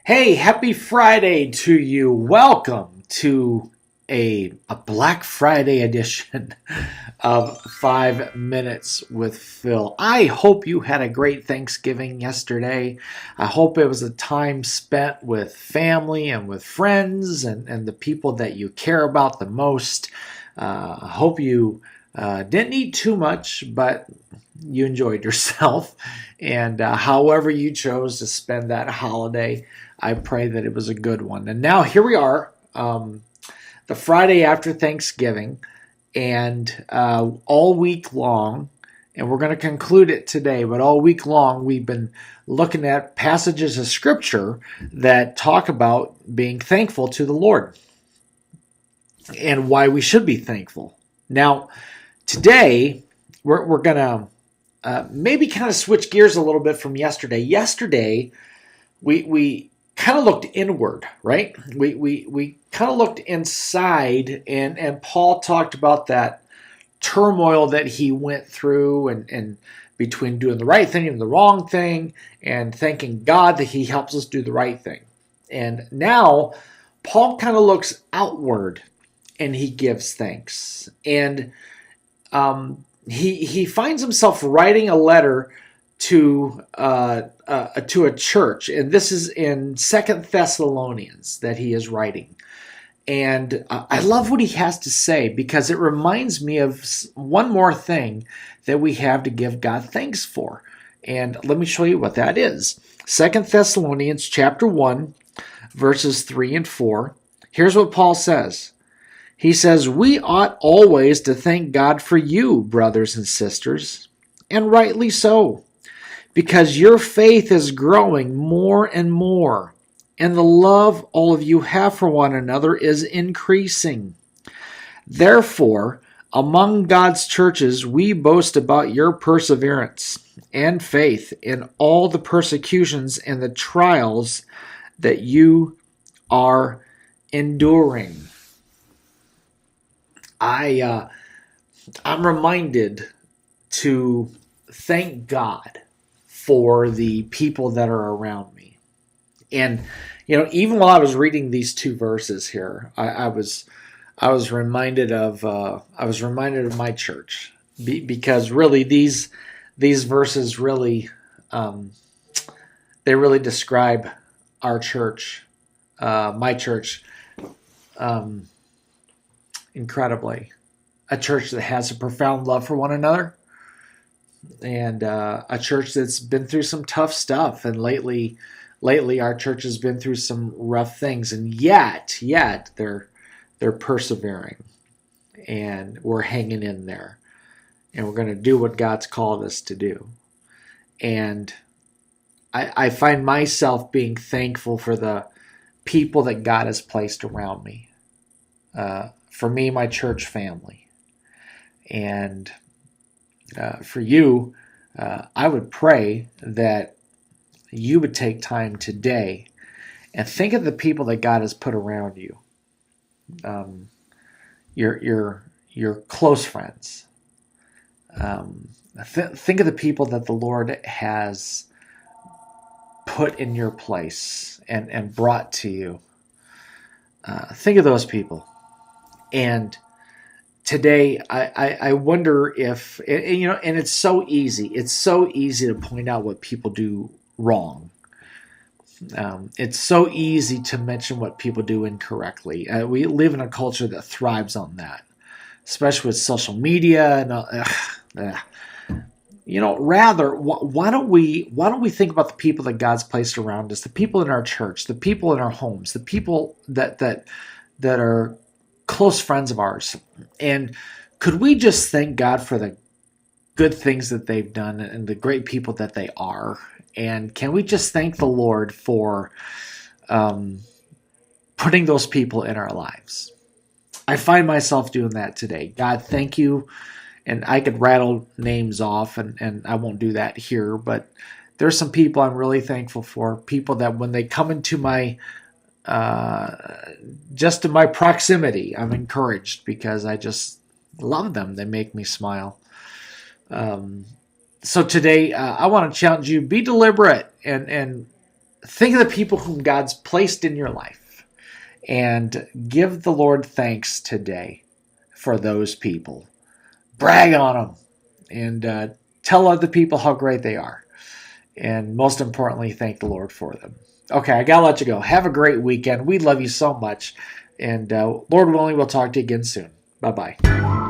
Hey, happy Friday to you. Welcome to a Black Friday edition of 5 Minutes with Phil. I hope you had a great Thanksgiving yesterday. I hope it was a time spent with family and with friends and the people that you care about the most. I hope you didn't eat too much, but you enjoyed yourself. And however you chose to spend that holiday, I pray that it was a good one. And now here we are, the Friday after Thanksgiving, and all week long, and we're going to conclude it today, but all week long we've been looking at passages of Scripture that talk about being thankful to the Lord and why we should be thankful. Now, today we're going to maybe kind of switch gears a little bit from yesterday. Yesterday, we kind of looked inward, right? We kind of looked inside, and Paul talked about that turmoil that he went through and between doing the right thing and the wrong thing, and thanking God that he helps us do the right thing. And now Paul kind of looks outward and he gives thanks. And he finds himself writing a letter to a church, and this is in Second Thessalonians that he is writing. And I love what he has to say because it reminds me of one more thing that we have to give God thanks for. And let me show you what that is. Second Thessalonians chapter 1, verses 3 and 4. Here's what Paul says. He says, "We ought always to thank God for you, brothers and sisters, and rightly so, because your faith is growing more and more, and the love all of you have for one another is increasing. Therefore, among God's churches, we boast about your perseverance and faith in all the persecutions and the trials that you are enduring." I'm reminded to thank God for the people that are around me. And even while I was reading these two verses here, I was reminded of my church, because really these verses really they really describe our church, my church, incredibly. A church that has a profound love for one another, and a church that's been through some tough stuff. And lately our church has been through some rough things, and yet they're persevering, and we're hanging in there, and we're going to do what God's called us to do. And I find myself being thankful for the people that God has placed around me. For me, my church family. And for you, I would pray that you would take time today and think of the people that God has put around you. Your close friends. Think of the people that the Lord has put in your place and brought to you. Think of those people. And today, I wonder if, and it's so easy. It's so easy to point out what people do wrong. It's so easy to mention what people do incorrectly. We live in a culture that thrives on that, especially with social media. And rather, why don't we think about the people that God's placed around us, the people in our church, the people in our homes, the people that are close friends of ours, and could we just thank God for the good things that they've done and the great people that they are? And can we just thank the Lord for putting those people in our lives? I find myself doing that today. God, thank you. And I could rattle names off, and I won't do that here, but there's some people I'm really thankful for, people that when they come into my just in my proximity, I'm encouraged because I just love them. They make me smile. So today, I want to challenge you: be deliberate and think of the people whom God's placed in your life and give the Lord thanks today for those people. Brag on them and tell other people how great they are. And most importantly, thank the Lord for them. Okay, I got to let you go. Have a great weekend. We love you so much. And Lord willing, we'll talk to you again soon. Bye-bye.